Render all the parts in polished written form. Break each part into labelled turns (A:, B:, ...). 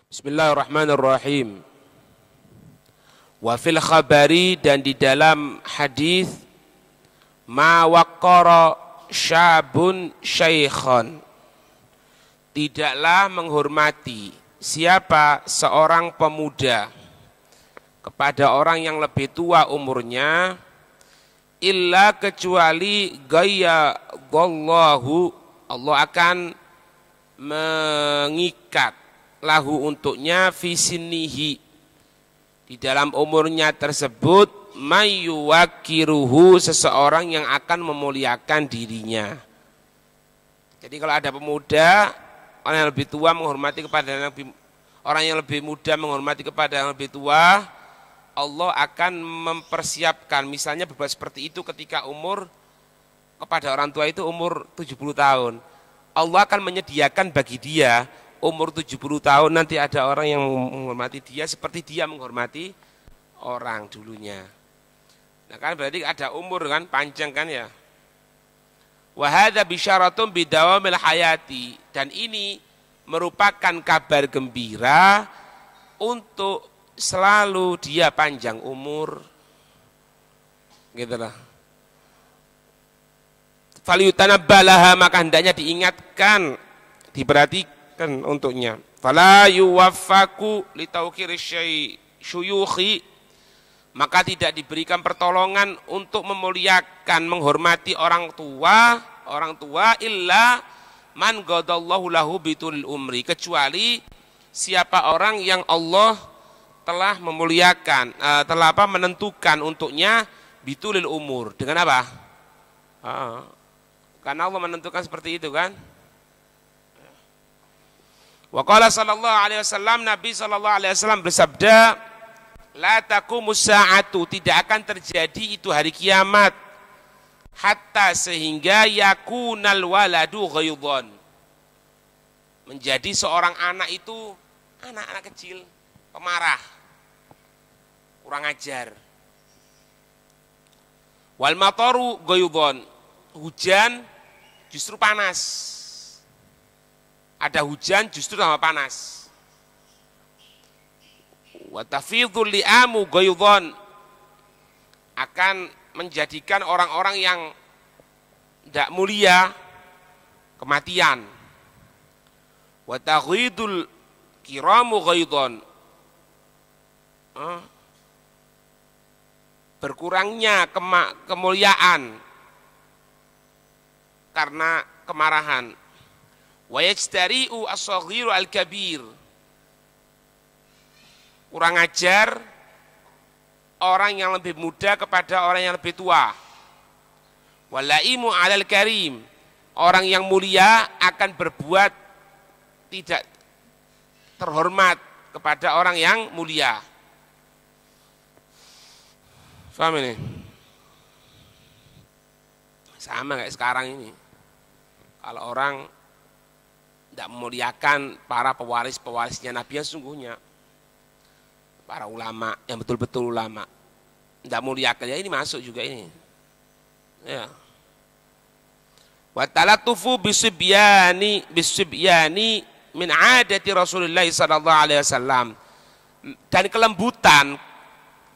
A: Bismillahirrahmanirrahim. Wa fil khabari, dan di dalam hadis, ma waqqara syabun syaikhan, tidaklah menghormati siapa seorang pemuda kepada orang yang lebih tua umurnya, illa kecuali gaya Allahu, Allah akan mengikat lahu untuknya fisinihi, di dalam umurnya tersebut, mayyuwakiruhu, seseorang yang akan memuliakan dirinya. Jadi kalau ada pemuda, orang yang lebih tua menghormati kepada orang yang lebih muda menghormati kepada yang lebih tua, Allah akan mempersiapkan, misalnya berbuat seperti itu ketika umur kepada orang tua itu umur 70 tahun. Allah akan menyediakan bagi dia umur 70 tahun nanti ada orang yang menghormati dia seperti dia menghormati orang dulunya. Nah kan berarti ada umur kan, panjang kan ya. Wa hadza bisyaratun bidawamil hayati, dan ini merupakan kabar gembira untuk selalu dia panjang umur. Gitulah. Falyutanabbalaha, maka hendaknya diingatkan, diperhatikan untuknya. Fala yuwaffaku litauqir syuyukhi, maka tidak diberikan pertolongan untuk memuliakan, menghormati orang tua illa man qadallahu lahu bitul umri, kecuali siapa orang yang Allah telah memuliakan, telah menentukan untuknya bitulil umur, dengan apa? Karena Allah menentukan seperti itu kan. Wa qala sallallahu alaihi wasallam, Nabi sallallahu alaihi wasallam bersabda, la taqumus sa'atu, tidak akan terjadi itu hari kiamat, hatta sehingga yakunal waladu ghaidhan, menjadi seorang anak itu anak-anak kecil pemarah, kurang ajar. Wal mataru ghaidhan, hujan justru panas. Ada hujan justru sama panas. Wa tafidhul li'amu ghaidhan, akan menjadikan orang-orang yang tidak mulia kematian. Wa taghidul kiramu ghaidhan, berkurangnya kemuliaan karena kemarahan. Wa yajtari'u as-saghiru al-kabir, kurang ajar orang yang lebih muda kepada orang yang lebih tua. Walaimu 'alal karim, orang yang mulia akan berbuat tidak terhormat kepada orang yang mulia. Paham ini? Sama kayak sekarang ini. Kalau orang tidak memuliakan para pewarisnya Nabi yang sungguhnya, para ulama yang betul-betul ulama, tidak muliakan, ya ini masuk juga ini. Ya. Wa talatufu bisubyani min adati Rasulullah sallallahu alaihi wasallam, dan kelembutan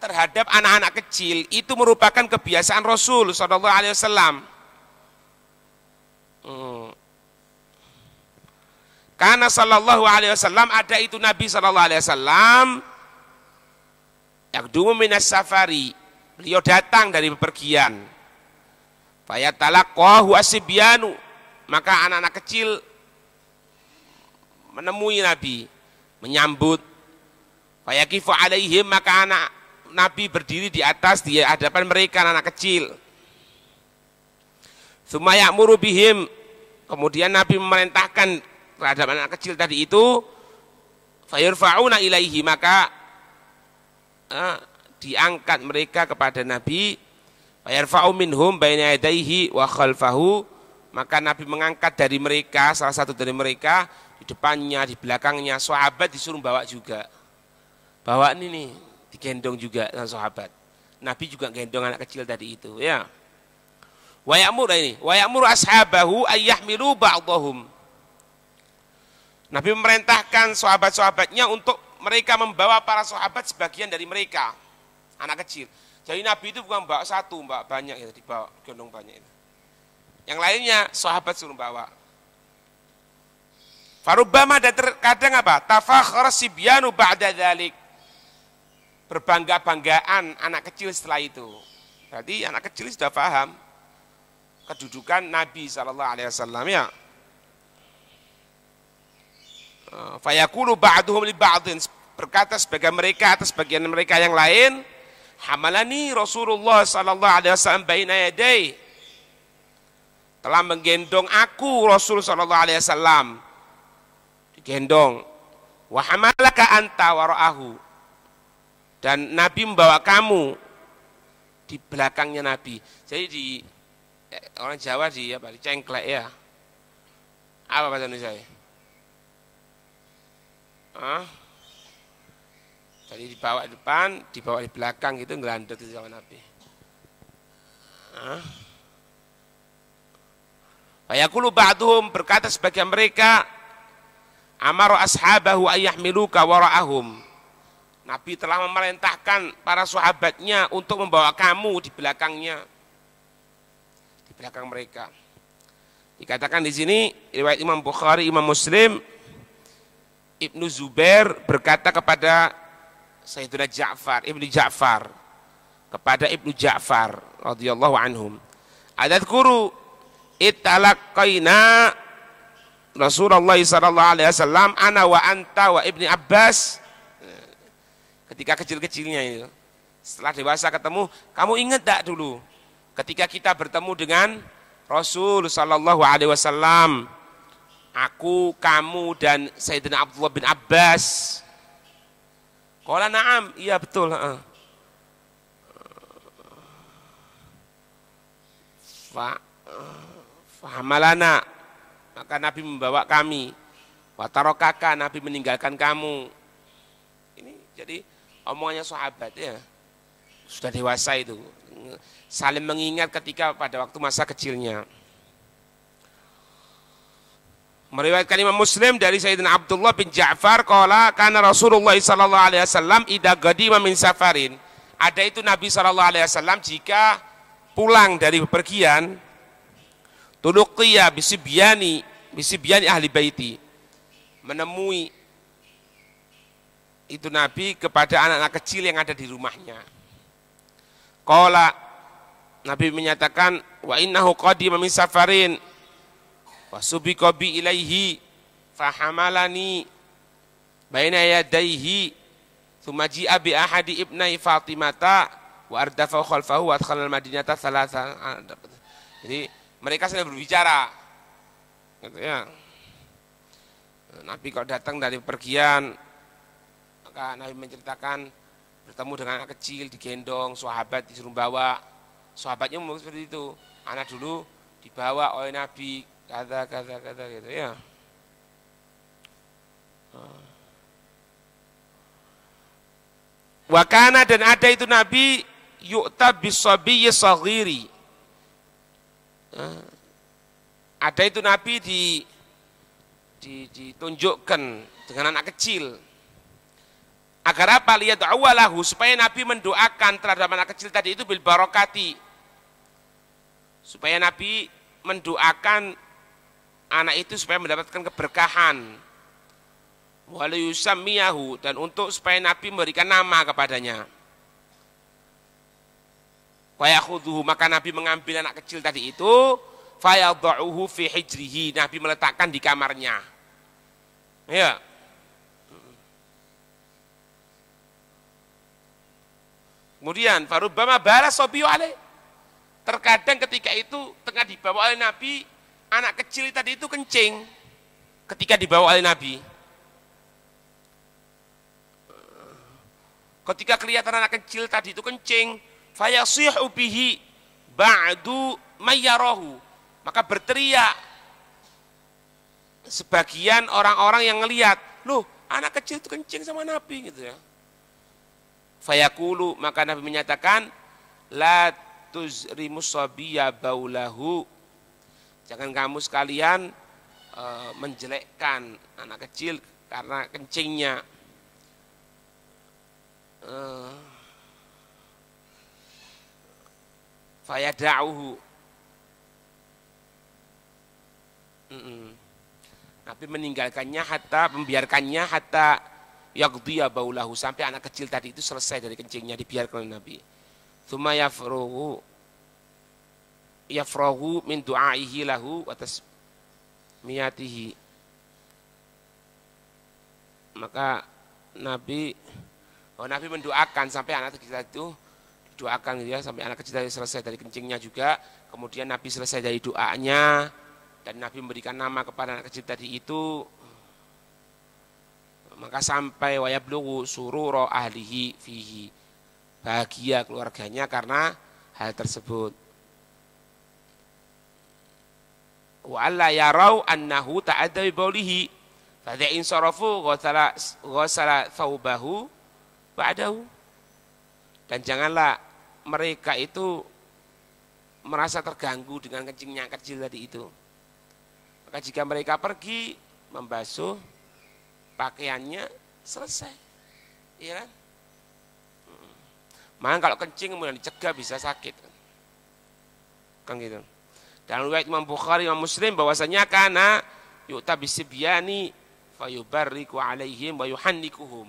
A: terhadap anak-anak kecil itu merupakan kebiasaan Rasul sallallahu alaihi wasallam. Karena sallallahu alaihi wasallam, ada itu Nabi sallallahu alaihi wasallam, yaqdumu minas safari, beliau datang dari bepergian. Fayatalaqahu asbianu, maka anak-anak kecil menemui Nabi, menyambut. Fayaqifu alaihim, maka anak Nabi berdiri di atas, di hadapan mereka anak kecil. Tsumma ya'muru bihim, kemudian Nabi memerintahkan terhadap anak kecil tadi itu, fayurfa'una ilaihi, maka diangkat mereka kepada Nabi, fayarfa'u minhum baina yadayhi wa khalfahu, maka Nabi mengangkat dari mereka, salah satu dari mereka, di depannya, di belakangnya. Sahabat disuruh bawa juga, bawa ini nih, digendong juga dengan sahabat. Nabi juga gendong anak kecil tadi itu, ya. Wa ya'muru ashabahu ayyahmilu ba'dahum, Nabi memerintahkan sahabat-sahabatnya untuk mereka membawa para sahabat sebagian dari mereka, anak kecil. Jadi Nabi itu bukan bawa satu, bawa banyak ya, dibawa gendong banyak itu. Yang lainnya sahabat suruh bawa. Farubbama dan terkadang apa? Tafakhara sibyanu ba'da dzalik. Berbangga-banggaan anak kecil setelah itu. Berarti anak kecil sudah paham kedudukan Nabi SAW ya. Fayaqulu ba'duhum li ba'din, berkata sebagian mereka atas bagian mereka yang lain, hamalani Rasulullah SAW baina yaday, telah menggendong aku Rasul SAW, digendong. Wa hamalaka anta wara'ahu, dan Nabi membawa kamu di belakangnya Nabi. Jadi di orang Jawa di apa? Dicengklek ya. Apa bahasa Indonesia? Jadi dibawa di depan, dibawa di belakang gitu, ngelandut itu sama Nabi. Fayaqulu ba'duhum, berkata sebagian mereka, amaru ashabahu ayyahmiluka wara'ahum. Nabi telah memerintahkan para sahabatnya untuk membawa kamu di belakangnya, di belakang mereka. Dikatakan di sini riwayat Imam Bukhari, Imam Muslim, Ibnu Zubair berkata kepada Sayyidina Ja'far, Ibnu Ja'far, kepada Ibnu Ja'far radhiyallahu anhum, adadkuru italaqaina Rasulullah sallallahu alaihi wasallam ana wa anta wa Ibni Abbas. Ketika kecil-kecilnya itu, setelah dewasa ketemu, kamu ingat tak dulu ketika kita bertemu dengan Rasul sallallahu alaihi wasallam, aku, kamu dan Sayyidina Abdullah bin Abbas. Qala na'am, iya betul. Fahamalana, maka Nabi membawa kami. Wa tarakaka, Nabi meninggalkan kamu. Ini jadi omongannya sahabat ya. Sudah dewasa itu. Saling mengingat ketika pada waktu masa kecilnya. Meriwayatkan Imam Muslim dari Sayyidina Abdullah bin Ja'far qala kana Rasulullah sallallahu alaihi wasallam idza qadima min safarin. Ada itu Nabi sallallahu alaihi wasallam jika pulang dari bepergian, tuluqiya bisibyani ahli baiti, menemui itu Nabi kepada anak-anak kecil yang ada di rumahnya. Qala, Nabi menyatakan, wa innahu qadima min safarin wasubiqa bi ilaihi fahamalani baina yadayhi thumma ji'a bi ahadi ibnai Fatimata wa ardafa khalfahu wa adkhala al-madinata thalatha. Jadi mereka sedang berbicara gitu ya. Nabi kalau datang dari pergian, maka Nabi menceritakan bertemu dengan anak kecil digendong, sahabat disuruh bawa. Sahabatnya ngomong seperti itu, anak dulu dibawa oleh Nabi kata gitu ya. Wakana, dan ada itu Nabi yu'ta bisabiyyi saghiri. Ada itu Nabi ditunjukkan dengan anak kecil. Agar apa? Lihat awalahu, supaya Nabi mendoakan terhadap anak kecil tadi itu bil barokati. Supaya Nabi mendoakan anak itu supaya mendapatkan keberkahan. Wa yusammiyahu, dan untuk supaya Nabi memberikan nama kepadanya. Wa yakhudhuhu, maka Nabi mengambil anak kecil tadi itu, fayadha'uhu fi hijrihi, Nabi meletakkan di kamarnya. Ya. Kemudian farubbama bala sabiyu alaih. Terkadang ketika itu tengah dibawa oleh Nabi, anak kecil tadi itu kencing ketika dibawa oleh Nabi. Ketika kelihatan anak kecil tadi itu kencing, fayasihu bihi ba'du mayyarahu, maka berteriak sebagian orang-orang yang ngelihat, loh anak kecil itu kencing sama Nabi gitu ya. Fayaqulu, maka Nabi menyatakan, la tuzrimus sabiyya baulahu, jangan kamu sekalian menjelekkan anak kecil karena kencingnya. Fayada'uhu. Nabi meninggalkannya membiarkannya hatta yaqdiya baulahu, sampai anak kecil tadi itu selesai dari kencingnya, dibiarkan oleh Nabi. Tsumma yafrahu min du'aihi lahu wa tasmiyatihi. Maka Nabi mendoakan sampai anak kecil itu didoakan gitu ya, sampai anak kecil tadi selesai dari kencingnya juga. Kemudian Nabi selesai dari doanya dan Nabi memberikan nama kepada anak kecil tadi itu. Maka sampai wayablughu surura ahlihi fihi, bahagia keluarganya karena hal tersebut. Wa alla yarau annahu ta'adda bi baulihi fa in sarafu ghasala thawbahu ba'dahu. Dan janganlah mereka itu merasa terganggu dengan kencingnya kecil tadi itu. Maka jika mereka pergi membasuh pakaiannya, selesai, iya kan? Maka kalau kencing kemudian dicegah bisa sakit, kan gitu. Dan riwayat Imam Bukhari, Imam Muslim bahwasanya kana yu'ta bisibyani fayubarriku alaihim wa yuhannikuhum.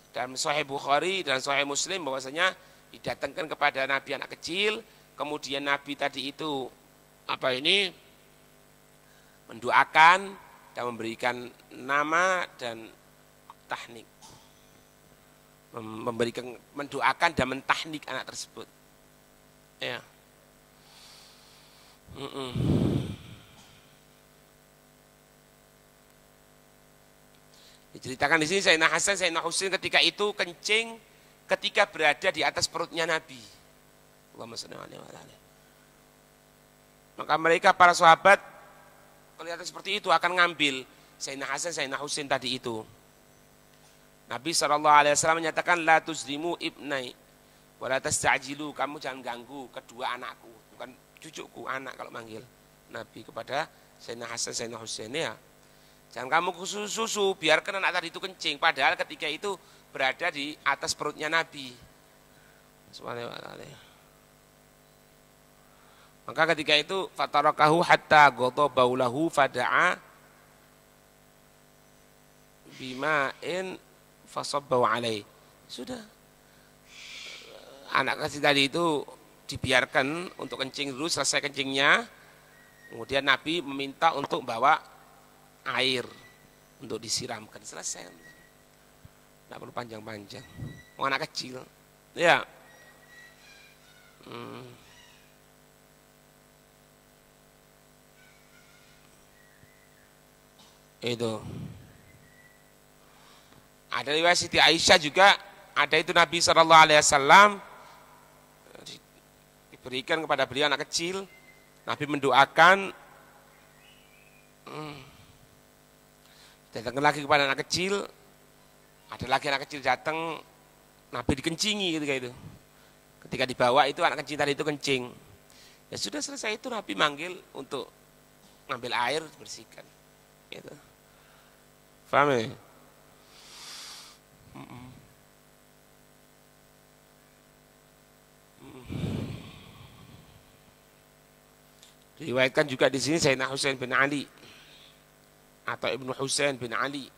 A: Dan Sahih Bukhari dan Sahih Muslim bahwasanya didatangkan kepada Nabi anak kecil, kemudian Nabi tadi itu mendoakan dan memberikan nama dan tahnik, mendoakan dan mentahnik anak tersebut. Ya. Diceritakan di sini Sayyidina Hasan, Sayyidina Husain ketika itu kencing ketika berada di atas perutnya Nabi. Allahumma shalli alaihi wa sallam. Maka mereka para sahabat kelihatan seperti itu akan ngambil Sayyidina Hasan, Sayyidina Husain tadi itu. Nabi SAW menyatakan la tuzlimu ibnai wa la tasta'jilu, kamu jangan ganggu kedua anakku, bukan cucuku, anak kalau manggil Nabi kepada Sayyidina Hasan, Sayyidina Husain ya. Jangan kamu susu, biarkan anak tadi itu kencing, padahal ketika itu berada di atas perutnya Nabi. Subhanallah. Maka ketika itu fatarakahu hatta ghadha baulahu fada'a bima'in fasabbahu alaihi. Sudah. Anak kecil tadi itu dibiarkan untuk kencing dulu, selesai kencingnya. Kemudian Nabi meminta untuk bawa air untuk disiramkan. Selesai. Tidak perlu panjang-panjang. Anak kecil. Ya. Itu ada riwayat Siti Aisyah juga, ada itu Nabi SAW diberikan kepada beliau anak kecil, Nabi mendoakan, datang lagi kepada anak kecil, ada lagi anak kecil datang, Nabi dikencingi ketika dibawa itu anak kecil tadi itu kencing, ya sudah selesai itu Nabi manggil untuk ngambil air bersihkan, gitu. Paham ya? Diriwayatkan juga di sini Sayyidina Husain bin Ali atau Ibnu Husain bin Ali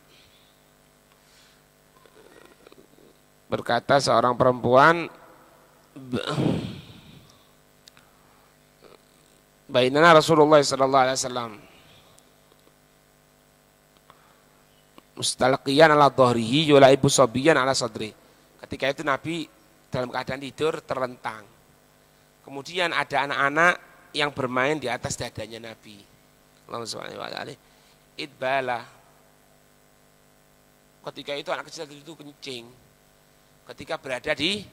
A: berkata, seorang perempuan bainana Rasulullah sallallahu alaihi wasallam mustalqiyan ala dhahrihi yulaibu sabiyan ala sadri. Ketika itu Nabi dalam keadaan tidur terlentang. Kemudian ada anak-anak yang bermain di atas dadanya Nabi. Allahumma shalli wa sallim. Idbala. Ketika itu anak kecil itu kencing. Ketika berada di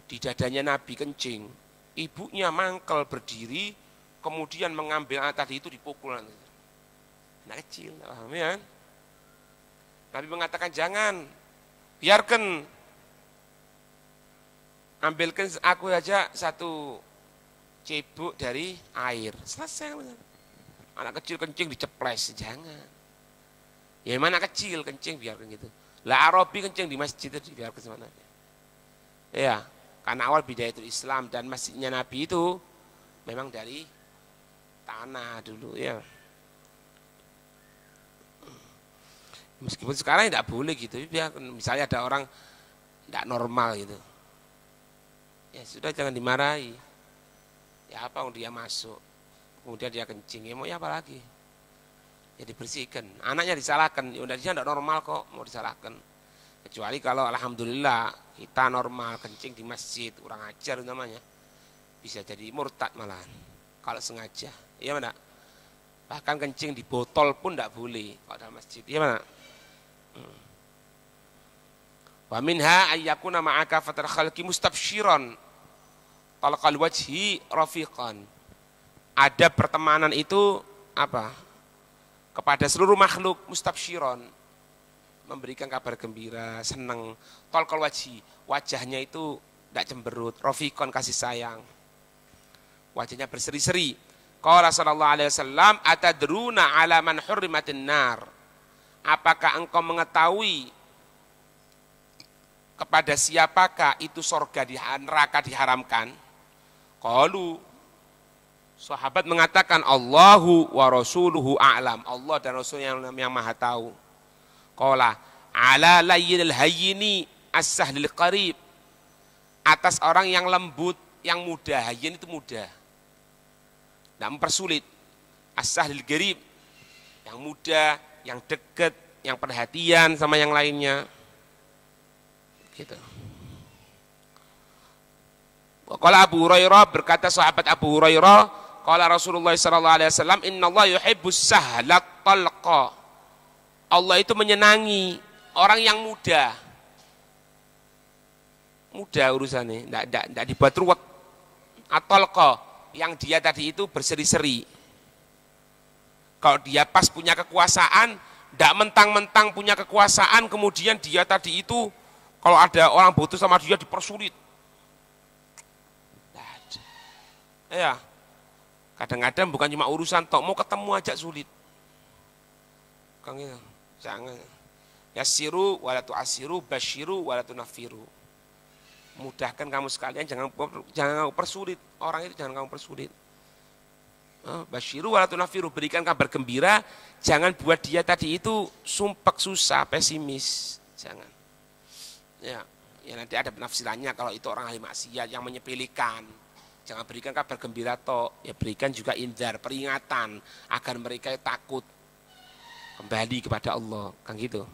A: dadanya Nabi kencing. Ibunya mangkel berdiri, kemudian mengambil anak tadi itu dipukul. Anak kecil, paham ya? Nabi mengatakan jangan, biarkan, ambilkan aku saja satu cebok dari air, selesai. Anak kecil kencing diceples, jangan. Ya mana kecil kencing biarkan gitu. Lah Arabi kencing di masjid itu biarkan semana. Ya, karena awal bidayatul Islam dan masjidnya Nabi itu memang dari tanah dulu ya. Meskipun sekarang tidak boleh gitu, ya misalnya ada orang tidak normal gitu, ya sudah jangan dimarahi. Ya apa dia masuk, kemudian dia kencing, ya mau ya apa lagi? Ya dibersihkan. Anaknya disalahkan, ya udah dia tidak normal kok, mau disalahkan. Kecuali kalau alhamdulillah kita normal kencing di masjid, kurang ajar namanya, bisa jadi murtad malahan. Kalau sengaja, iya mana? Bahkan kencing di botol pun tidak boleh kalau dalam masjid, iya mana? Wa minha ayyakuna ma'aka fatal khalqi mustabsyiran talaqal wajhi rafiqan. Ada pertemanan itu apa? Kepada seluruh makhluk mustabsyiran, memberikan kabar gembira, senang. Talaqal wajhi, wajahnya itu tidak cemberut, rafiqan kasih sayang. Wajahnya berseri-seri. Qala sallallahu alaihi wasallam atadruna ala man hurrimatin nar. Apakah engkau mengetahui kepada siapakah itu sorga di neraka diharamkan? Qalu, sahabat mengatakan Allahu wa rasuluhu a'lam. Allah dan Rasulnya yang maha tahu. Qala ala layyinil hayyini as-sahlil qarib. Atas orang yang lembut, yang mudah. Hayyin itu mudah, tidak mempersulit. As-sahlil qarib, yang mudah, yang dekat, yang perhatian sama yang lainnya. Gitu. Qala Abu Hurairah, berkata sahabat Abu Hurairah, qala Rasulullah sallallahu alaihi wasallam, innallaha yuhibbus sahlat talqa. Allah itu menyenangi orang yang mudah. Mudah urusannya, enggak dibuat ruwet. At-talqa, yang dia tadi itu berseri-seri. Kalau dia pas punya kekuasaan, tidak mentang-mentang punya kekuasaan, kemudian dia tadi itu, kalau ada orang butuh sama dia dipersulit. Ya, kadang-kadang bukan cuma urusan tok, mau ketemu aja sulit. Kang itu, jangan. Yassiru wala tu'assiru, basyiru wala tunafiru. Mudahkan kamu sekalian, jangan kamu persulit. Orang itu jangan kamu persulit. Basyiru wala tunafiru, berikan kabar gembira, jangan buat dia tadi itu sumpek susah, pesimis, jangan. Ya nanti ada penafsirannya kalau itu orang ahli maksiat yang menyepelekan. Jangan berikan kabar gembira toh, ya berikan juga inzar, peringatan agar mereka takut kembali kepada Allah, kan gitu.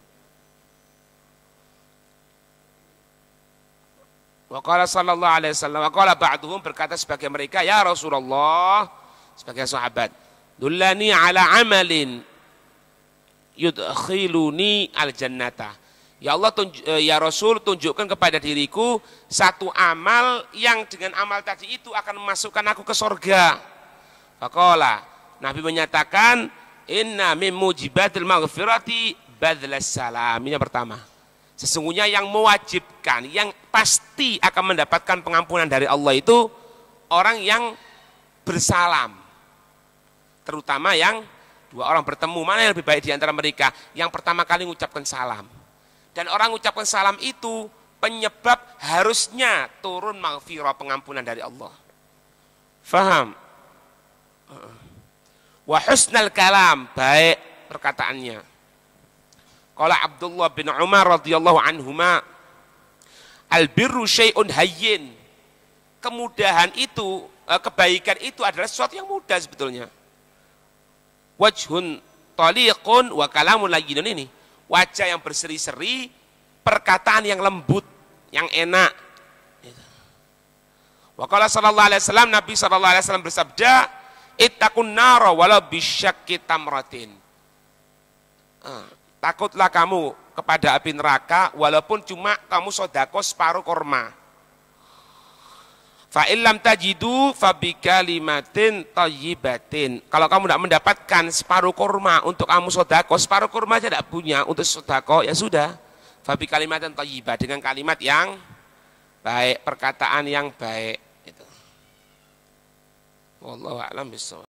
A: Wa qala sallallahu alaihi wasallam, wa qala ba'duhum, berkata sebagai mereka, ya Rasulullah, sebagai sahabat, dullani ala amalin yudkhiluni al-jannata. Ya Allah, ya Rasul, tunjukkan kepada diriku satu amal yang dengan amal tadi itu akan memasukkan aku ke surga. Faqala, Nabi menyatakan, inna min mujibatil maghfirati badlas salam. Ini yang pertama. Sesungguhnya yang mewajibkan, yang pasti akan mendapatkan pengampunan dari Allah itu orang yang bersalam. Terutama yang dua orang bertemu, mana yang lebih baik di antara mereka? Yang pertama kali mengucapkan salam. Dan orang mengucapkan salam itu penyebab harusnya turun maghfirah, pengampunan dari Allah. Faham? Wa husnal kalam, baik perkataannya. Qala Abdullah bin Umar radhiyallahu anhuma, al-birru syai'un hayyin. Kemudahan itu, kebaikan itu adalah sesuatu yang mudah sebetulnya. Wajhun taliqun wa kalamun layyinun, ini wajah yang berseri-seri, perkataan yang lembut, yang enak. Wa qala sallallahu alaihi wasallam, Nabi sallallahu alaihi wasallam bersabda, ittaqun nara walau bisyakki tamratin. Takutlah kamu kepada api neraka walaupun cuma kamu sedekah separuh kurma. Fa illam tajidu fa bikalimatin thayyibatin. Kalau kamu tidak mendapatkan separuh kurma untuk kamu sedekah, separuh kurma aja tidak punya untuk sedekah, ya sudah. Fa bikalimatin thayyibah, dengan kalimat yang baik, perkataan yang baik itu. Wallahu a'lam bishawab.